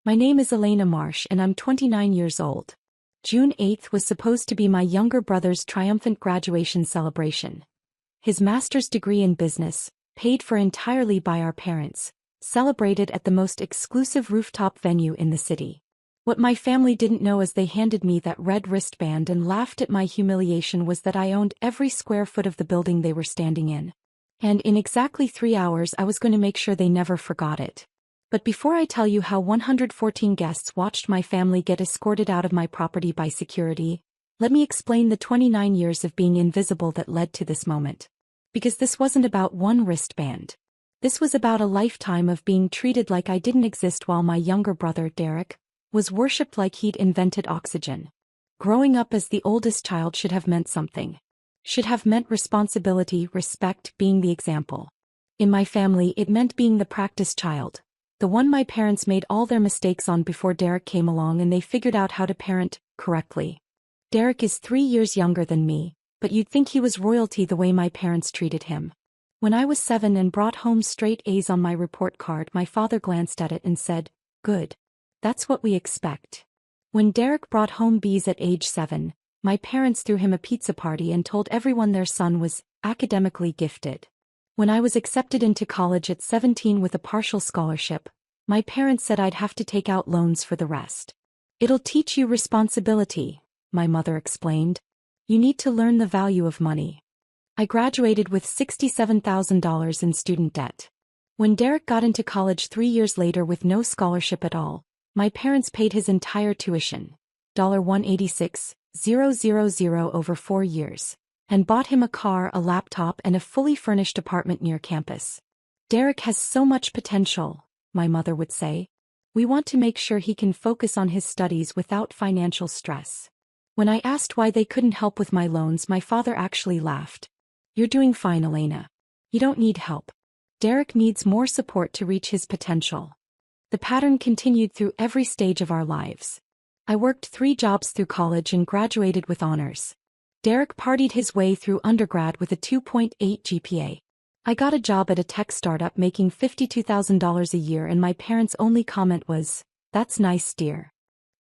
My name is Elena Marsh and I'm 29 years old. June 8th was supposed to be my younger brother's triumphant graduation celebration. His master's degree in business, paid for entirely by our parents, celebrated at the most exclusive rooftop venue in the city. What my family didn't know as they handed me that red wristband and laughed at my humiliation was that I owned every square foot of the building they were standing in. And in exactly 3 hours I was going to make sure they never forgot it. But before I tell you how 114 guests watched my family get escorted out of my property by security, let me explain the 29 years of being invisible that led to this moment. Because this wasn't about one wristband. This was about a lifetime of being treated like I didn't exist while my younger brother, Derek, was worshipped like he'd invented oxygen. Growing up as the oldest child should have meant something. Should have meant responsibility, respect, being the example. In my family it meant being the practice child. The one my parents made all their mistakes on before Derek came along and they figured out how to parent correctly. Derek is 3 years younger than me, but you'd think he was royalty the way my parents treated him. When I was 7 and brought home straight A's on my report card, my father glanced at it and said, "Good. That's what we expect." When Derek brought home B's at age 7, my parents threw him a pizza party and told everyone their son was academically gifted. When I was accepted into college at 17 with a partial scholarship, my parents said I'd have to take out loans for the rest. "It'll teach you responsibility," my mother explained. "You need to learn the value of money." I graduated with $67,000 in student debt. When Derek got into college 3 years later with no scholarship at all, my parents paid his entire tuition, $186,000 over 4 years, and bought him a car, a laptop, and a fully furnished apartment near campus. "Derek has so much potential," my mother would say. "We want to make sure he can focus on his studies without financial stress." When I asked why they couldn't help with my loans, my father actually laughed. "You're doing fine, Elena. You don't need help. Derek needs more support to reach his potential." The pattern continued through every stage of our lives. I worked 3 jobs through college and graduated with honors. Derek partied his way through undergrad with a 2.8 GPA. I got a job at a tech startup making $52,000 a year and my parents' only comment was, "That's nice, dear."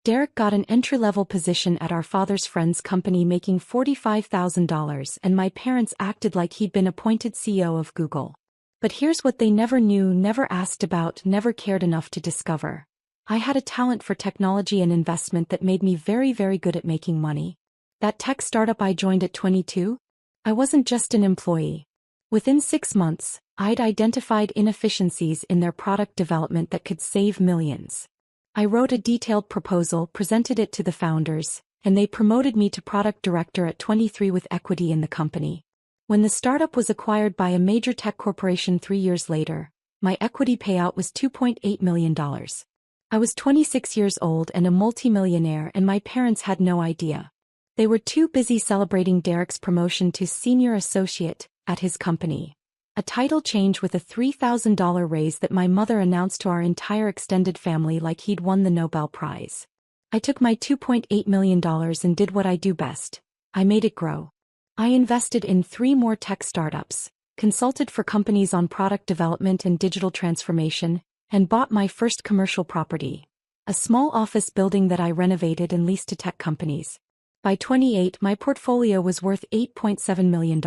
Derek got an entry-level position at our father's friend's company making $45,000 and my parents acted like he'd been appointed CEO of Google. But here's what they never knew, never asked about, never cared enough to discover. I had a talent for technology and investment that made me very, very good at making money. That tech startup I joined at 22? I wasn't just an employee. Within 6 months, I'd identified inefficiencies in their product development that could save millions. I wrote a detailed proposal, presented it to the founders, and they promoted me to product director at 23 with equity in the company. When the startup was acquired by a major tech corporation 3 years later, my equity payout was $2.8 million. I was 26 years old and a multimillionaire, and my parents had no idea. They were too busy celebrating Derek's promotion to senior associate at his company. A title change with a $3,000 raise that my mother announced to our entire extended family like he'd won the Nobel Prize. I took my $2.8 million and did what I do best. I made it grow. I invested in 3 more tech startups, consulted for companies on product development and digital transformation, and bought my first commercial property, a small office building that I renovated and leased to tech companies. By 28, my portfolio was worth $8.7 million.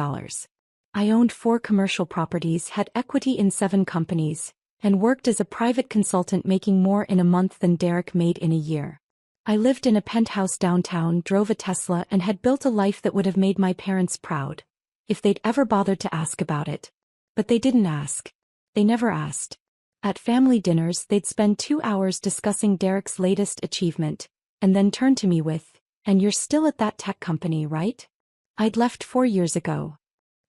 I owned 4 commercial properties, had equity in 7 companies, and worked as a private consultant making more in a month than Derek made in a year. I lived in a penthouse downtown, drove a Tesla, and had built a life that would have made my parents proud, if they'd ever bothered to ask about it. But they didn't ask. They never asked. At family dinners, they'd spend 2 hours discussing Derek's latest achievement, and then turn to me with, "And you're still at that tech company, right?" I'd left 4 years ago.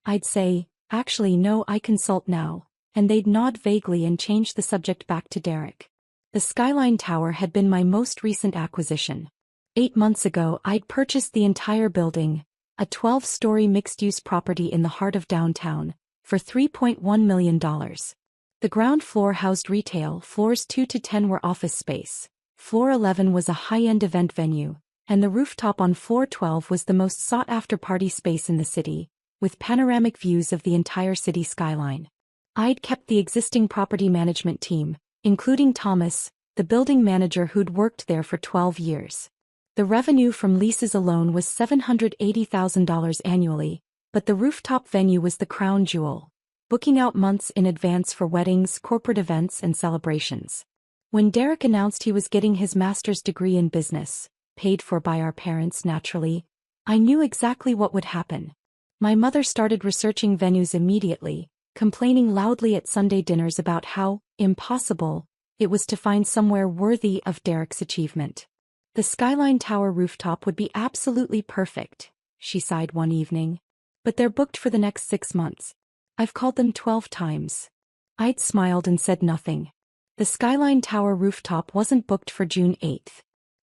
I'd say, "Actually no, I consult now," and they'd nod vaguely and change the subject back to Derek. The Skyline Tower had been my most recent acquisition. 8 months ago I'd purchased the entire building, a 12-story mixed-use property in the heart of downtown, for $3.1 million. The ground floor housed retail, floors 2 to 10 were office space, floor 11 was a high-end event venue, and the rooftop on floor 12 was the most sought-after party space in the city, with panoramic views of the entire city skyline. I'd kept the existing property management team, including Thomas, the building manager who'd worked there for 12 years. The revenue from leases alone was $780,000 annually, but the rooftop venue was the crown jewel, booking out months in advance for weddings, corporate events, and celebrations. When Derek announced he was getting his master's degree in business, paid for by our parents naturally, I knew exactly what would happen. My mother started researching venues immediately, complaining loudly at Sunday dinners about how impossible it was to find somewhere worthy of Derek's achievement. The Skyline Tower rooftop would be absolutely perfect, she sighed one evening. But they're booked for the next 6 months. I've called them 12 times. I'd smiled and said nothing. The Skyline Tower rooftop wasn't booked for June 8th.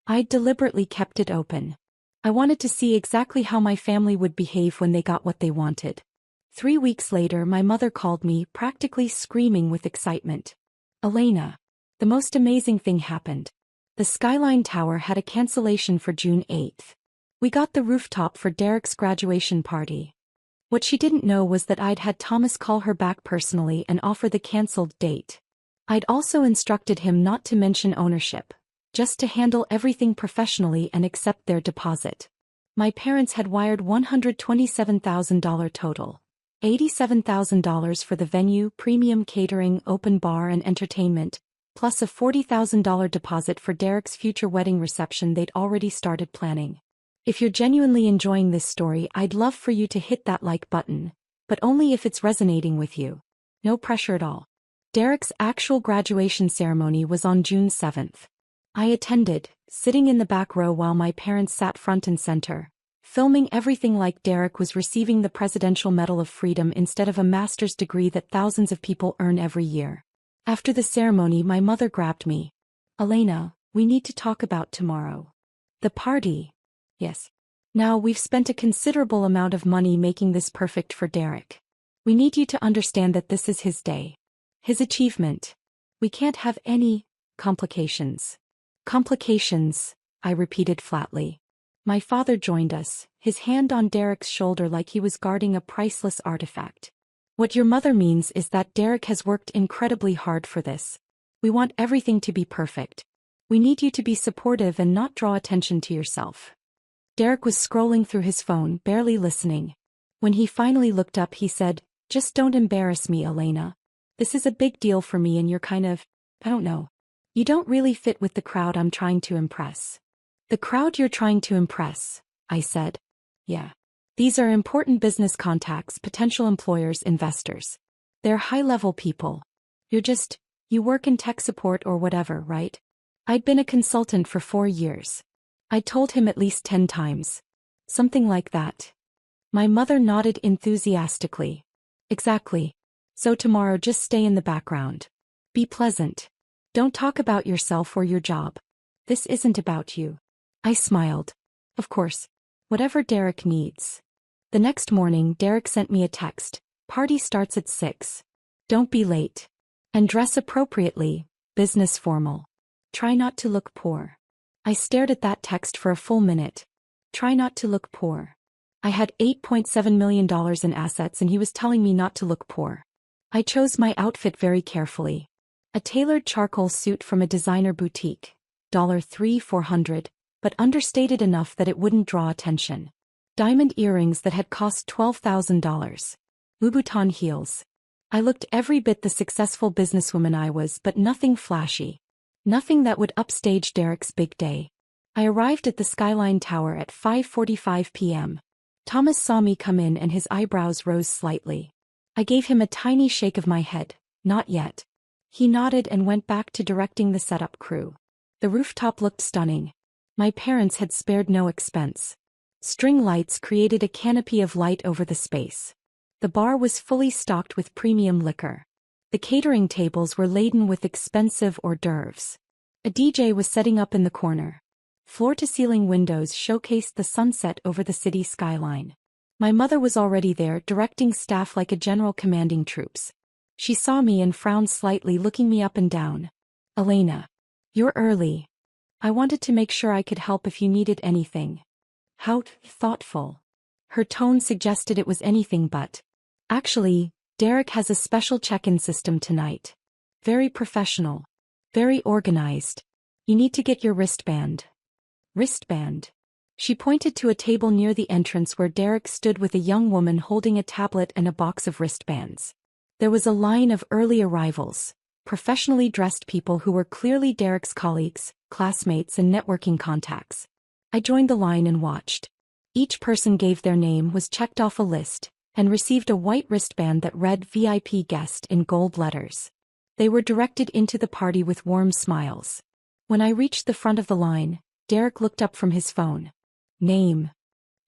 I'd deliberately kept it open. I wanted to see exactly how my family would behave when they got what they wanted. 3 weeks later, my mother called me, practically screaming with excitement. Elena, the most amazing thing happened. The Skyline Tower had a cancellation for June 8th. We got the rooftop for Derek's graduation party. What she didn't know was that I'd had Thomas call her back personally and offer the cancelled date. I'd also instructed him not to mention ownership, just to handle everything professionally and accept their deposit. My parents had wired $127,000 total. $87,000 for the venue, premium catering, open bar and entertainment, plus a $40,000 deposit for Derek's future wedding reception they'd already started planning. If you're genuinely enjoying this story, I'd love for you to hit that like button, but only if it's resonating with you. No pressure at all. Derek's actual graduation ceremony was on June 7th. I attended, sitting in the back row while my parents sat front and center, filming everything like Derek was receiving the Presidential Medal of Freedom instead of a master's degree that thousands of people earn every year. After the ceremony, my mother grabbed me. Elena, we need to talk about tomorrow. The party. Yes. Now we've spent a considerable amount of money making this perfect for Derek. We need you to understand that this is his day. His achievement. We can't have any complications. Complications, I repeated flatly. My father joined us, his hand on Derek's shoulder like he was guarding a priceless artifact. What your mother means is that Derek has worked incredibly hard for this. We want everything to be perfect. We need you to be supportive and not draw attention to yourself. Derek was scrolling through his phone, barely listening. When he finally looked up, he said, "Just don't embarrass me, Elena. This is a big deal for me and you're kind of, I don't know. You don't really fit with the crowd I'm trying to impress." "The crowd you're trying to impress," I said. "Yeah. These are important business contacts, potential employers, investors. They're high-level people. You work in tech support or whatever, right?" I'd been a consultant for 4 years. I told him at least 10 times. Something like that. My mother nodded enthusiastically. "Exactly. So tomorrow just stay in the background. Be pleasant. Don't talk about yourself or your job. This isn't about you." I smiled. Of course. Whatever Derek needs. The next morning, Derek sent me a text. "Party starts at 6. Don't be late. And dress appropriately, business formal. Try not to look poor." I stared at that text for a full minute. Try not to look poor. I had $8.7 million in assets and he was telling me not to look poor. I chose my outfit very carefully. A tailored charcoal suit from a designer boutique. $3,400, but understated enough that it wouldn't draw attention. Diamond earrings that had cost $12,000. Louboutin heels. I looked every bit the successful businesswoman I was, but nothing flashy. Nothing that would upstage Derek's big day. I arrived at the Skyline Tower at 5:45 p.m. Thomas saw me come in and his eyebrows rose slightly. I gave him a tiny shake of my head. "Not yet." He nodded and went back to directing the setup crew. The rooftop looked stunning. My parents had spared no expense. String lights created a canopy of light over the space. The bar was fully stocked with premium liquor. The catering tables were laden with expensive hors d'oeuvres. A DJ was setting up in the corner. Floor-to-ceiling windows showcased the sunset over the city skyline. My mother was already there, directing staff like a general commanding troops. She saw me and frowned slightly, looking me up and down. "Elena, you're early. I wanted to make sure I could help if you needed anything." How thoughtful. Her tone suggested it was anything but. "Actually, Derek has a special check-in system tonight. Very professional. Very organized. You need to get your wristband. Wristband. She pointed to a table near the entrance where Derek stood with a young woman holding a tablet and a box of wristbands. There was a line of early arrivals, professionally dressed people who were clearly Derek's colleagues, classmates and networking contacts. I joined the line and watched. Each person gave their name, was checked off a list, and received a white wristband that read VIP guest in gold letters. They were directed into the party with warm smiles. When I reached the front of the line, Derek looked up from his phone. Name.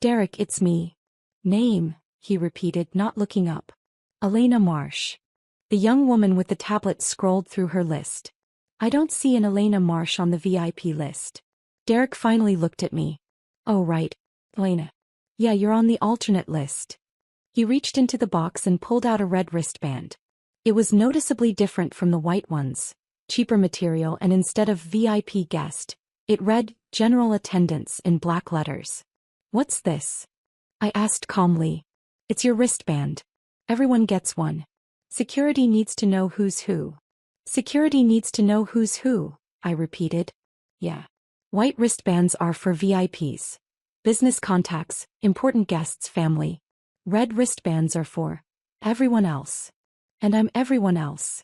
Derek, it's me. Name, he repeated, not looking up. Elena Marsh. The young woman with the tablet scrolled through her list. I don't see an Elena Marsh on the VIP list. Derek finally looked at me. Oh right, Elena. Yeah, you're on the alternate list. He reached into the box and pulled out a red wristband. It was noticeably different from the white ones, cheaper material, and instead of VIP guest, it read general attendance in black letters. What's this? I asked calmly. It's your wristband. Everyone gets one. Security needs to know who's who. Security needs to know who's who, I repeated. Yeah. White wristbands are for VIPs. Business contacts, important guests, family. Red wristbands are for everyone else. And I'm everyone else.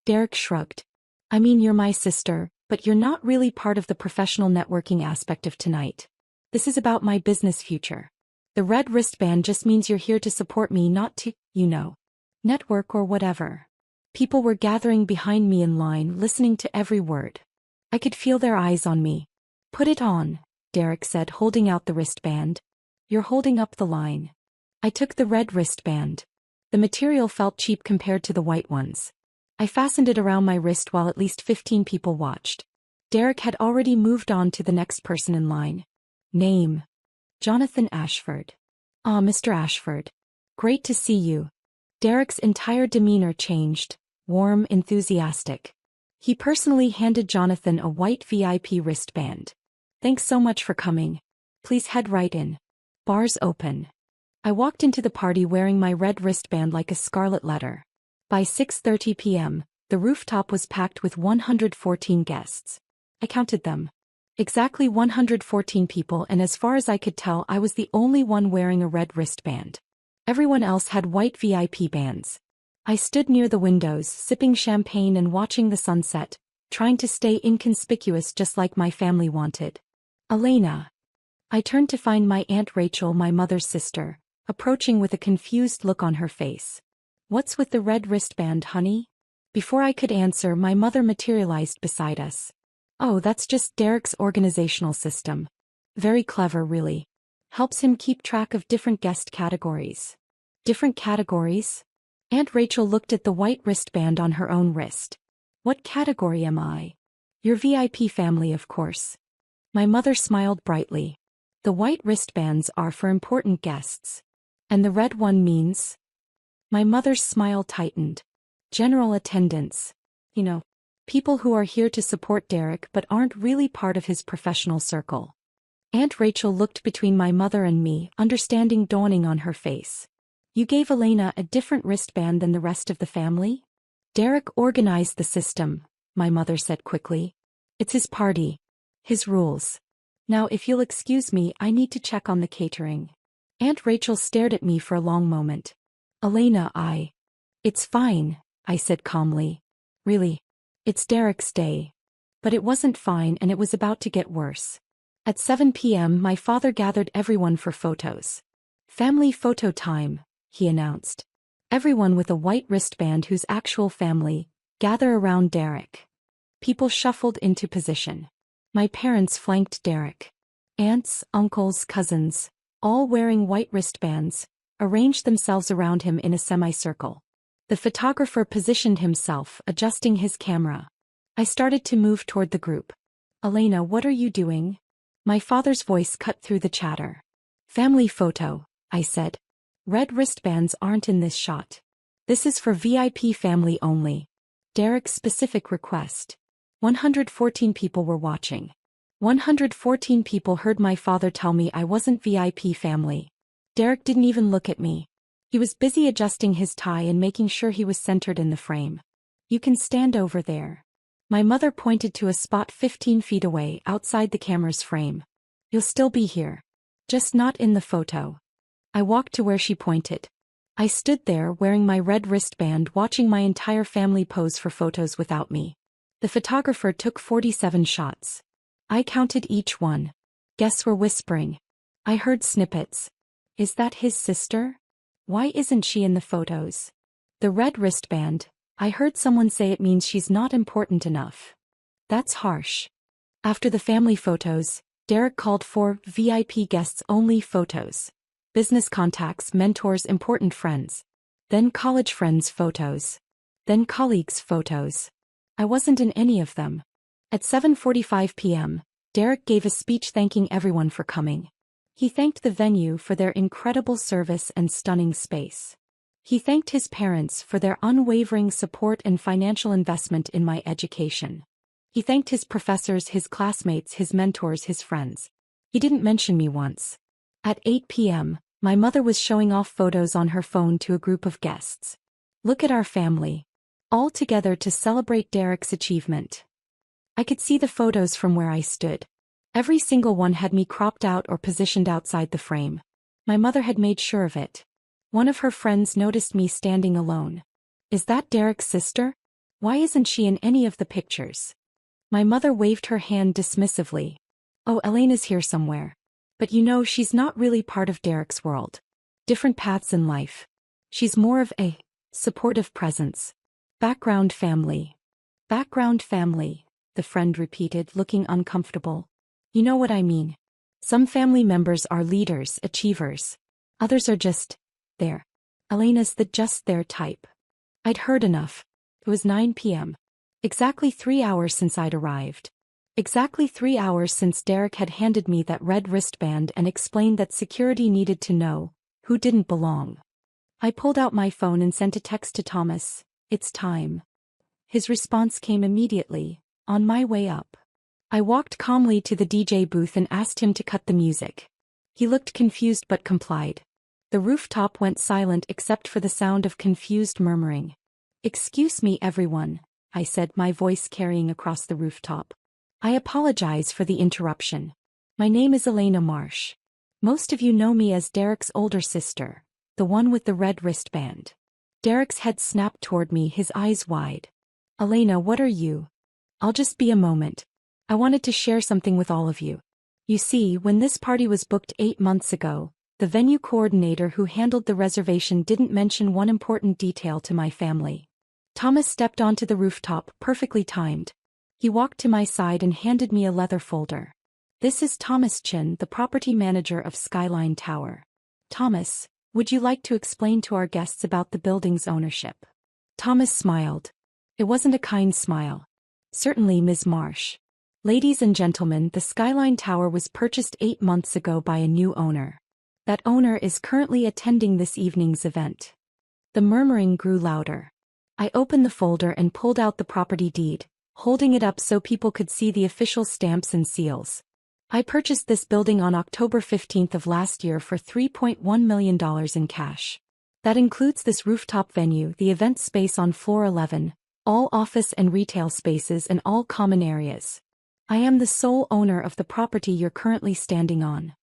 Derek shrugged. I mean, you're my sister, but you're not really part of the professional networking aspect of tonight. This is about my business future. The red wristband just means you're here to support me, not to, network or whatever. People were gathering behind me in line, listening to every word. I could feel their eyes on me. Put it on, Derek said, holding out the wristband. You're holding up the line. I took the red wristband. The material felt cheap compared to the white ones. I fastened it around my wrist while at least 15 people watched. Derek had already moved on to the next person in line. Name. Jonathan Ashford. Ah, Mr. Ashford. Great to see you. Derek's entire demeanor changed, warm, enthusiastic. He personally handed Jonathan a white VIP wristband. Thanks so much for coming. Please head right in. Bars open. I walked into the party wearing my red wristband like a scarlet letter. By 6:30 p.m., the rooftop was packed with 114 guests. I counted them. Exactly 114 people, and as far as I could tell, I was the only one wearing a red wristband. Everyone else had white VIP bands. I stood near the windows, sipping champagne and watching the sunset, trying to stay inconspicuous just like my family wanted. Elena. I turned to find my Aunt Rachel, my mother's sister, approaching with a confused look on her face. What's with the red wristband, honey? Before I could answer, my mother materialized beside us. Oh, that's just Derek's organizational system. Very clever, really. Helps him keep track of different guest categories. Different categories? Aunt Rachel looked at the white wristband on her own wrist. What category am I? Your VIP family, of course. My mother smiled brightly. The white wristbands are for important guests. And the red one means? My mother's smile tightened. General attendance. People who are here to support Derek but aren't really part of his professional circle. Aunt Rachel looked between my mother and me, understanding dawning on her face. You gave Elena a different wristband than the rest of the family? Derek organized the system, my mother said quickly. It's his party. His rules. Now if you'll excuse me, I need to check on the catering. Aunt Rachel stared at me for a long moment. Elena, It's fine, I said calmly. Really? It's Derek's day. But it wasn't fine, and it was about to get worse. At 7 p.m. my father gathered everyone for photos. Family photo time, he announced. Everyone with a white wristband whose actual family, gather around Derek. People shuffled into position. My parents flanked Derek. Aunts, uncles, cousins, all wearing white wristbands, arranged themselves around him in a semicircle. The photographer positioned himself, adjusting his camera. I started to move toward the group. Elena, what are you doing? My father's voice cut through the chatter. Family photo, I said. Red wristbands aren't in this shot. This is for VIP family only. Derek's specific request. 114 people were watching. 114 people heard my father tell me I wasn't VIP family. Derek didn't even look at me. He was busy adjusting his tie and making sure he was centered in the frame. You can stand over there. My mother pointed to a spot 15 feet away outside the camera's frame. You'll still be here. Just not in the photo. I walked to where she pointed. I stood there wearing my red wristband watching my entire family pose for photos without me. The photographer took 47 shots. I counted each one. Guests were whispering. I heard snippets. Is that his sister? Why isn't she in the photos? The red wristband, I heard someone say it means she's not important enough. That's harsh. After the family photos, Derek called for VIP guests only photos. Business contacts, mentors, important friends. Then college friends photos. Then colleagues photos. I wasn't in any of them. At 7:45 p.m., Derek gave a speech thanking everyone for coming. He thanked the venue for their incredible service and stunning space. He thanked his parents for their unwavering support and financial investment in my education. He thanked his professors, his classmates, his mentors, his friends. He didn't mention me once. At 8 p.m., my mother was showing off photos on her phone to a group of guests. Look at our family. All together to celebrate Derek's achievement. I could see the photos from where I stood. Every single one had me cropped out or positioned outside the frame. My mother had made sure of it. One of her friends noticed me standing alone. Is that Derek's sister? Why isn't she in any of the pictures? My mother waved her hand dismissively. Oh, Elena's here somewhere. But you know she's not really part of Derek's world. Different paths in life. She's more of a supportive presence. Background family. Background family, the friend repeated, looking uncomfortable. You know what I mean. Some family members are leaders, achievers. Others are just there. Elena's the just there type. I'd heard enough. It was 9 p.m. Exactly 3 hours since I'd arrived. Exactly 3 hours since Derek had handed me that red wristband and explained that security needed to know who didn't belong. I pulled out my phone and sent a text to Thomas. It's time. His response came immediately, on my way up. I walked calmly to the DJ booth and asked him to cut the music. He looked confused but complied. The rooftop went silent except for the sound of confused murmuring. Excuse me, everyone, I said, my voice carrying across the rooftop. I apologize for the interruption. My name is Elena Marsh. Most of you know me as Derek's older sister, the one with the red wristband. Derek's head snapped toward me, his eyes wide. Elena, what are you? I'll just be a moment. I wanted to share something with all of you. You see, when this party was booked 8 months ago, the venue coordinator who handled the reservation didn't mention one important detail to my family. Thomas stepped onto the rooftop, perfectly timed. He walked to my side and handed me a leather folder. This is Thomas Chin, the property manager of Skyline Tower. Thomas, would you like to explain to our guests about the building's ownership? Thomas smiled. It wasn't a kind smile. Certainly, Ms. Marsh. Ladies and gentlemen, the Skyline Tower was purchased 8 months ago by a new owner. That owner is currently attending this evening's event. The murmuring grew louder. I opened the folder and pulled out the property deed, holding it up so people could see the official stamps and seals. I purchased this building on October 15th of last year for $3.1 million in cash. That includes this rooftop venue, the event space on floor 11, all office and retail spaces and all common areas. I am the sole owner of the property you're currently standing on.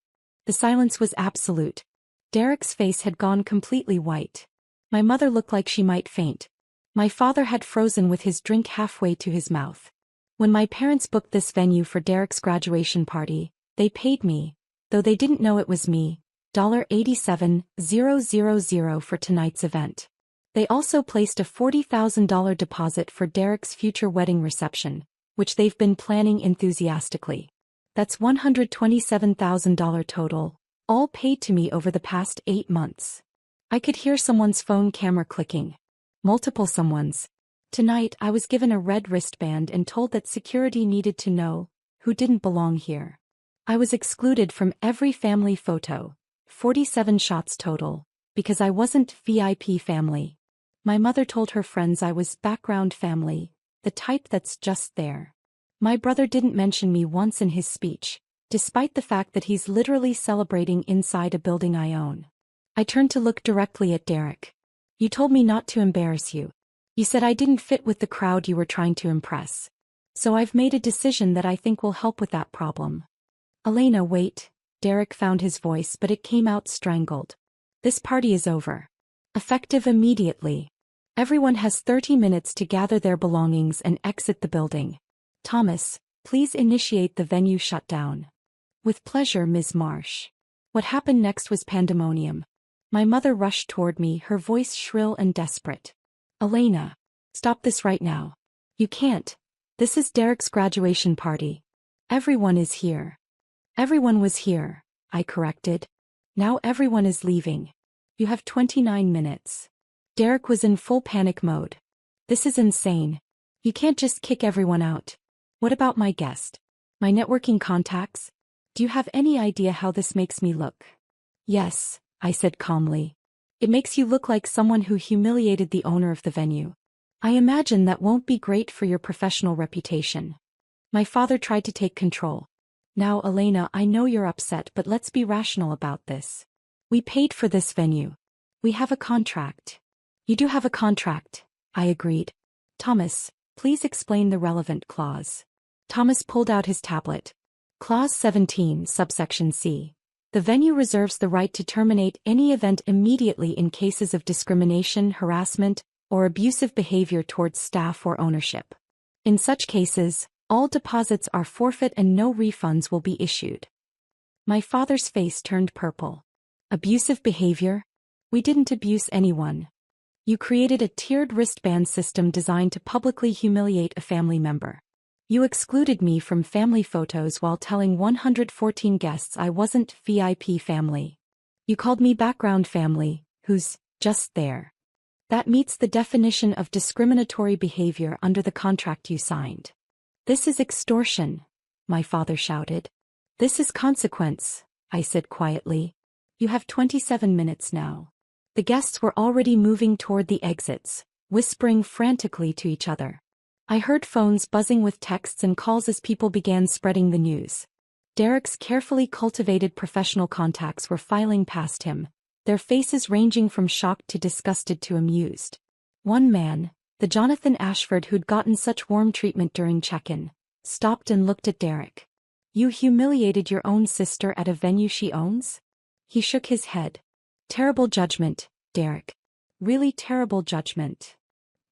The silence was absolute. Derek's face had gone completely white. My mother looked like she might faint. My father had frozen with his drink halfway to his mouth. When my parents booked this venue for Derek's graduation party, they paid me, though they didn't know it was me, $87,000 for tonight's event. They also placed a $40,000 deposit for Derek's future wedding reception, which they've been planning enthusiastically. That's $127,000 total, all paid to me over the past 8 months. I could hear someone's phone camera clicking. Multiple someone's. Tonight I was given a red wristband and told that security needed to know who didn't belong here. I was excluded from every family photo, 47 shots total, because I wasn't VIP family. My mother told her friends I was background family, the type that's just there. My brother didn't mention me once in his speech, despite the fact that he's literally celebrating inside a building I own. I turned to look directly at Derek. You told me not to embarrass you. You said I didn't fit with the crowd you were trying to impress. So I've made a decision that I think will help with that problem. Elena, wait. Derek found his voice, but it came out strangled. This party is over. Effective immediately. Everyone has 30 minutes to gather their belongings and exit the building. Thomas, please initiate the venue shutdown. With pleasure, Ms. Marsh. What happened next was pandemonium. My mother rushed toward me, her voice shrill and desperate. Elena, stop this right now. You can't. This is Derek's graduation party. Everyone is here. Everyone was here, I corrected. Now everyone is leaving. You have 29 minutes. Derek was in full panic mode. This is insane. You can't just kick everyone out. What about my guest? My networking contacts? Do you have any idea how this makes me look? Yes, I said calmly. It makes you look like someone who humiliated the owner of the venue. I imagine that won't be great for your professional reputation. My father tried to take control. Now, Elena, I know you're upset, but let's be rational about this. We paid for this venue. We have a contract. You do have a contract, I agreed. Thomas, please explain the relevant clause. Thomas pulled out his tablet. Clause 17, subsection C. The venue reserves the right to terminate any event immediately in cases of discrimination, harassment, or abusive behavior towards staff or ownership. In such cases, all deposits are forfeit and no refunds will be issued. My father's face turned purple. Abusive behavior? We didn't abuse anyone. You created a tiered wristband system designed to publicly humiliate a family member. You excluded me from family photos while telling 114 guests I wasn't VIP family. You called me background family, who's just there. That meets the definition of discriminatory behavior under the contract you signed. This is extortion, my father shouted. This is consequence, I said quietly. You have 27 minutes now. The guests were already moving toward the exits, whispering frantically to each other. I heard phones buzzing with texts and calls as people began spreading the news. Derek's carefully cultivated professional contacts were filing past him, their faces ranging from shocked to disgusted to amused. One man, the Jonathan Ashford who'd gotten such warm treatment during check-in, stopped and looked at Derek. You humiliated your own sister at a venue she owns? He shook his head. Terrible judgment, Derek. Really terrible judgment.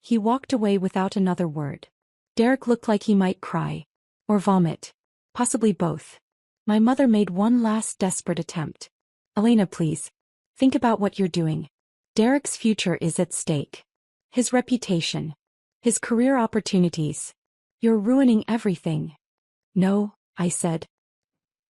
He walked away without another word. Derek looked like he might cry. Or vomit. Possibly both. My mother made one last desperate attempt. Elena, please. Think about what you're doing. Derek's future is at stake. His reputation. His career opportunities. You're ruining everything. No, I said.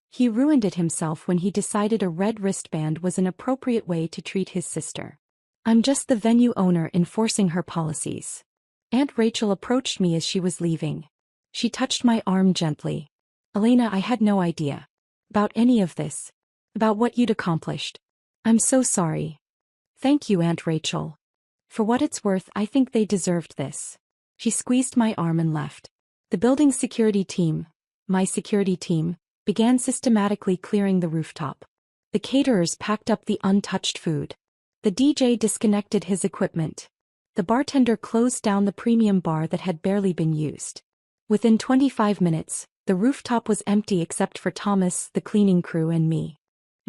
He ruined it himself when he decided a red wristband was an appropriate way to treat his sister. I'm just the venue owner enforcing her policies. Aunt Rachel approached me as she was leaving. She touched my arm gently. Elena, I had no idea about any of this. About what you'd accomplished. I'm so sorry. Thank you, Aunt Rachel. For what it's worth, I think they deserved this. She squeezed my arm and left. The building's security team, my security team, began systematically clearing the rooftop. The caterers packed up the untouched food. The DJ disconnected his equipment. The bartender closed down the premium bar that had barely been used. Within 25 minutes, the rooftop was empty except for Thomas, the cleaning crew, and me.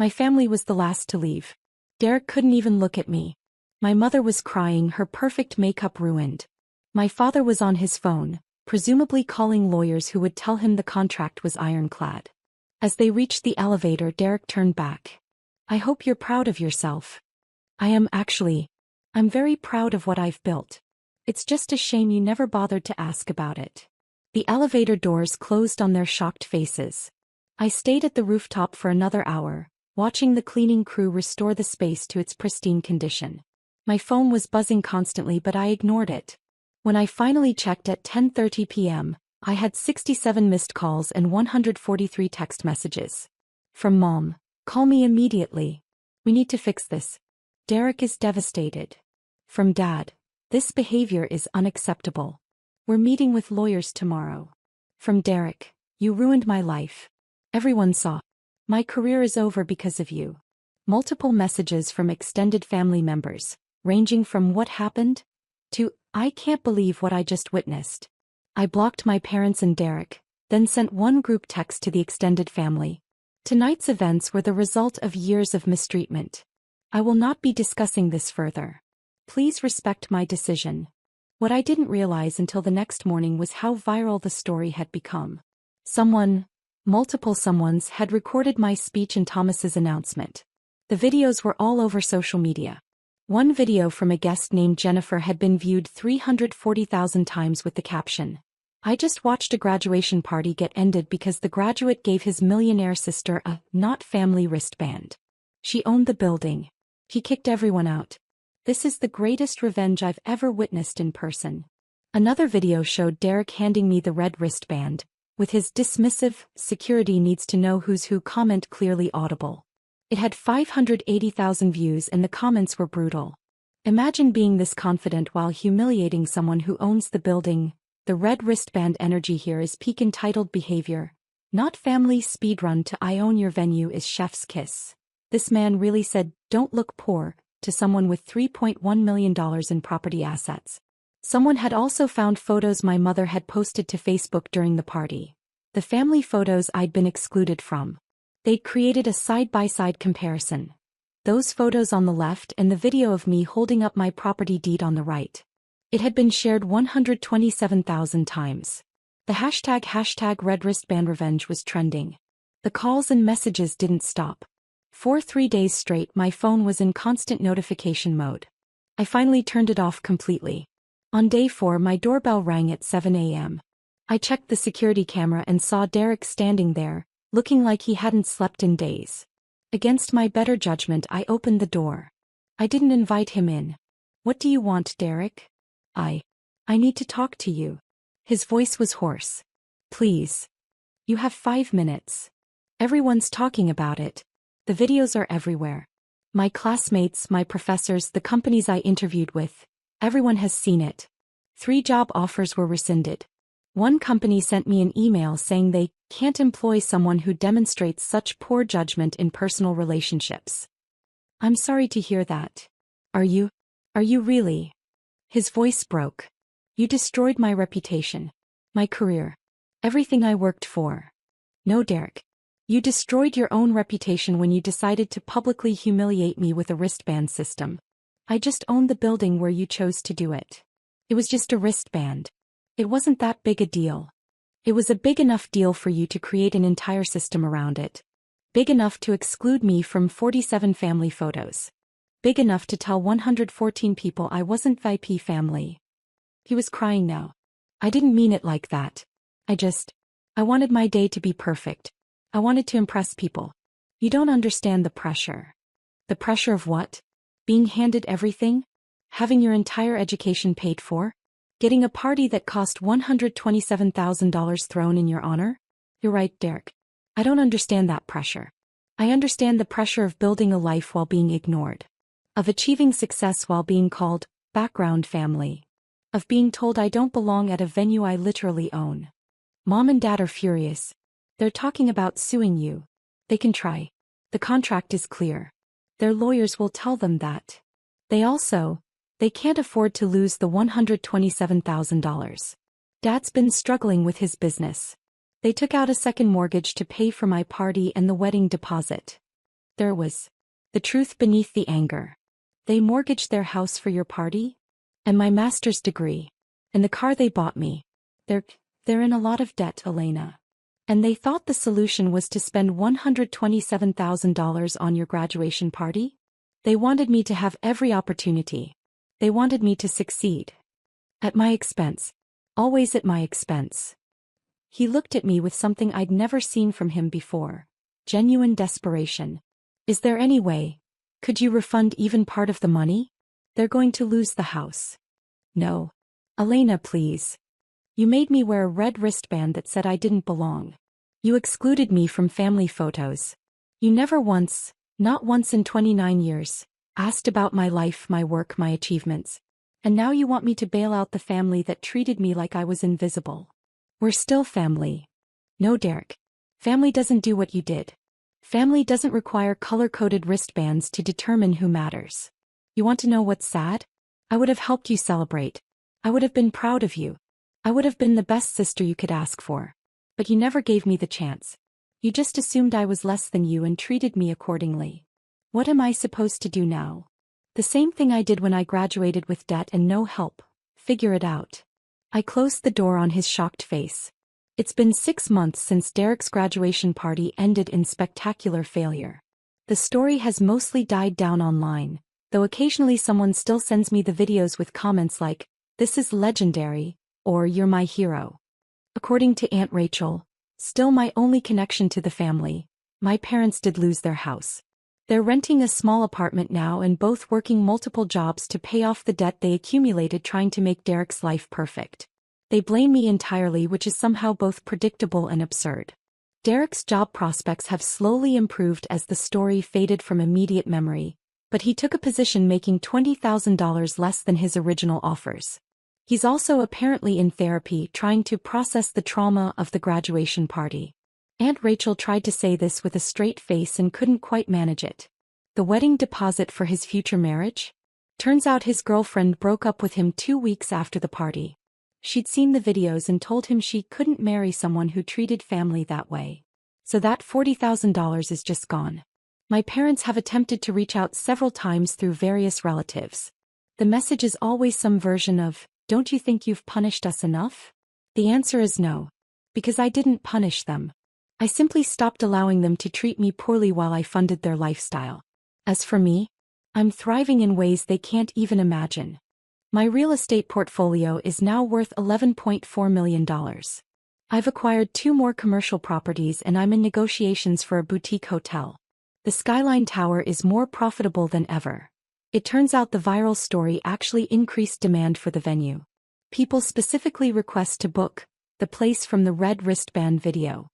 My family was the last to leave. Derek couldn't even look at me. My mother was crying, her perfect makeup ruined. My father was on his phone, presumably calling lawyers who would tell him the contract was ironclad. As they reached the elevator, Derek turned back. I hope you're proud of yourself. I am actually. I'm very proud of what I've built. It's just a shame you never bothered to ask about it. The elevator doors closed on their shocked faces. I stayed at the rooftop for another hour, watching the cleaning crew restore the space to its pristine condition. My phone was buzzing constantly, but I ignored it. When I finally checked at 10:30 p.m., I had 67 missed calls and 143 text messages. From Mom, call me immediately. We need to fix this. Derek is devastated. From Dad, this behavior is unacceptable. We're meeting with lawyers tomorrow. From Derek, you ruined my life. Everyone saw. My career is over because of you. Multiple messages from extended family members, ranging from what happened to, I can't believe what I just witnessed. I blocked my parents and Derek, then sent one group text to the extended family. Tonight's events were the result of years of mistreatment. I will not be discussing this further. Please respect my decision. What I didn't realize until the next morning was how viral the story had become. Multiple someones had recorded my speech and Thomas's announcement. The videos were all over social media. One video from a guest named Jennifer had been viewed 340,000 times with the caption, "I just watched a graduation party get ended because the graduate gave his millionaire sister a not family wristband. She owned the building. He kicked everyone out. This is the greatest revenge I've ever witnessed in person." Another video showed Derek handing me the red wristband, with his dismissive, "security needs to know who's who" comment clearly audible. It had 580,000 views and the comments were brutal. Imagine being this confident while humiliating someone who owns the building. The red wristband energy here is peak entitled behavior. Not family speedrun to "I own your venue" is chef's kiss. This man really said, "Don't look poor," to someone with $3.1 million in property assets. Someone had also found photos my mother had posted to Facebook during the party. The family photos I'd been excluded from. They'd created a side-by-side comparison. Those photos on the left and the video of me holding up my property deed on the right. It had been shared 127,000 times. The hashtag red wristband revenge was trending. The calls and messages didn't stop. For 3 days straight my phone was in constant notification mode. I finally turned it off completely. On day 4 my doorbell rang at 7 a.m. I checked the security camera and saw Derek standing there, looking like he hadn't slept in days. Against my better judgment I opened the door. I didn't invite him in. "What do you want, Derek?" I need to talk to you." His voice was hoarse. "Please. You have 5 minutes. Everyone's talking about it. The videos are everywhere. My classmates, my professors, the companies I interviewed with. Everyone has seen it. 3 job offers were rescinded. One company sent me an email saying they can't employ someone who demonstrates such poor judgment in personal relationships." "I'm sorry to hear that. Are you really?" His voice broke. "You destroyed my reputation. My career. Everything I worked for." "No, Derek. You destroyed your own reputation when you decided to publicly humiliate me with a wristband system. I just owned the building where you chose to do it. It was just a wristband. It wasn't that big a deal. It was a big enough deal for you to create an entire system around it. Big enough to exclude me from 47 family photos. Big enough to tell 114 people I wasn't VIP family." He was crying now. "I didn't mean it like that. I wanted my day to be perfect. I wanted to impress people. You don't understand the pressure." "The pressure of what? Being handed everything? Having your entire education paid for? Getting a party that cost $127,000 thrown in your honor?" "You're right, Derek. I don't understand that pressure. I understand the pressure of building a life while being ignored. Of achieving success while being called background family. Of being told I don't belong at a venue I literally own. Mom and Dad are furious. They're talking about suing you. They can try. The contract is clear. Their lawyers will tell them that. They can't afford to lose the $127,000. Dad's been struggling with his business. They took out a second mortgage to pay for my party and the wedding deposit." There was the truth beneath the anger. "They mortgaged their house for your party? And my master's degree? And the car they bought me? They're in a lot of debt, Elena. And they thought the solution was to spend $127,000 on your graduation party? They wanted me to have every opportunity. They wanted me to succeed. At my expense. Always at my expense." He looked at me with something I'd never seen from him before. Genuine desperation. "Is there any way? Could you refund even part of the money? They're going to lose the house." "No. Elena, please. You made me wear a red wristband that said I didn't belong. You excluded me from family photos. You never once, not once in 29 years, asked about my life, my work, my achievements. And now you want me to bail out the family that treated me like I was invisible. We're still family." "No, Derek. Family doesn't do what you did. Family doesn't require color-coded wristbands to determine who matters. You want to know what's sad? I would have helped you celebrate. I would have been proud of you. I would have been the best sister you could ask for. But you never gave me the chance. You just assumed I was less than you and treated me accordingly. What am I supposed to do now? The same thing I did when I graduated with debt and no help. Figure it out. I closed the door on his shocked face. It's been 6 months since Derek's graduation party ended in spectacular failure. The story has mostly died down online, though occasionally someone still sends me the videos with comments like, "This is legendary," or "You're my hero." According to Aunt Rachel, still my only connection to the family, my parents did lose their house. They're renting a small apartment now and both working multiple jobs to pay off the debt they accumulated trying to make Derek's life perfect. They blame me entirely, which is somehow both predictable and absurd. Derek's job prospects have slowly improved as the story faded from immediate memory, but he took a position making $20,000 less than his original offers. He's also apparently in therapy trying to process the trauma of the graduation party. Aunt Rachel tried to say this with a straight face and couldn't quite manage it. The wedding deposit for his future marriage? Turns out his girlfriend broke up with him 2 weeks after the party. She'd seen the videos and told him she couldn't marry someone who treated family that way. So that $40,000 is just gone. My parents have attempted to reach out several times through various relatives. The message is always some version of, "Don't you think you've punished us enough?" The answer is no. Because I didn't punish them. I simply stopped allowing them to treat me poorly while I funded their lifestyle. As for me, I'm thriving in ways they can't even imagine. My real estate portfolio is now worth $11.4 million. I've acquired 2 more commercial properties and I'm in negotiations for a boutique hotel. The Skyline Tower is more profitable than ever. It turns out the viral story actually increased demand for the venue. People specifically request to book the place from the red wristband video.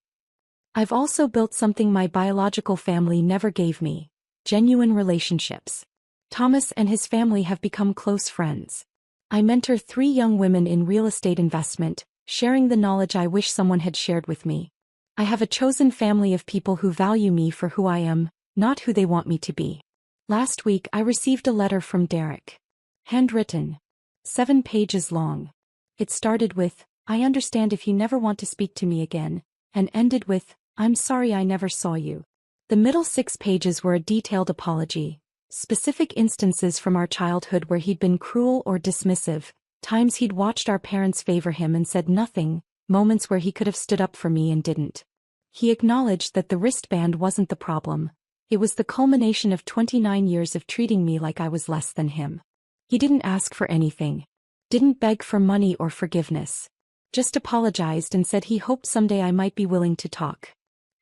I've also built something my biological family never gave me: genuine relationships. Thomas and his family have become close friends. I mentor 3 young women in real estate investment, sharing the knowledge I wish someone had shared with me. I have a chosen family of people who value me for who I am, not who they want me to be. Last week I received a letter from Derek. Handwritten. 7 pages long. It started with, "I understand if you never want to speak to me again," and ended with, "I'm sorry I never saw you." The middle 6 pages were a detailed apology, specific instances from our childhood where he'd been cruel or dismissive, times he'd watched our parents favor him and said nothing, moments where he could have stood up for me and didn't. He acknowledged that the wristband wasn't the problem. It was the culmination of 29 years of treating me like I was less than him. He didn't ask for anything. Didn't beg for money or forgiveness. Just apologized and said he hoped someday I might be willing to talk.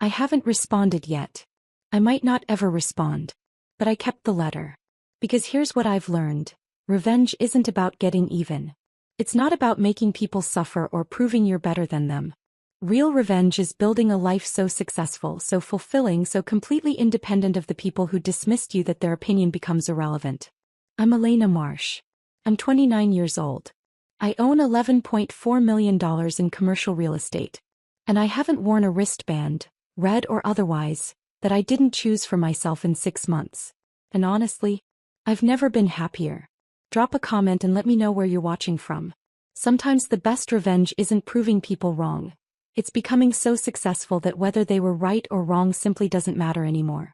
I haven't responded yet. I might not ever respond. But I kept the letter. Because here's what I've learned. Revenge isn't about getting even. It's not about making people suffer or proving you're better than them. Real revenge is building a life so successful, so fulfilling, so completely independent of the people who dismissed you that their opinion becomes irrelevant. I'm Elena Marsh. I'm 29 years old. I own $11.4 million in commercial real estate. And I haven't worn a wristband, red or otherwise, that I didn't choose for myself in 6 months. And honestly, I've never been happier. Drop a comment and let me know where you're watching from. Sometimes the best revenge isn't proving people wrong. It's becoming so successful that whether they were right or wrong simply doesn't matter anymore.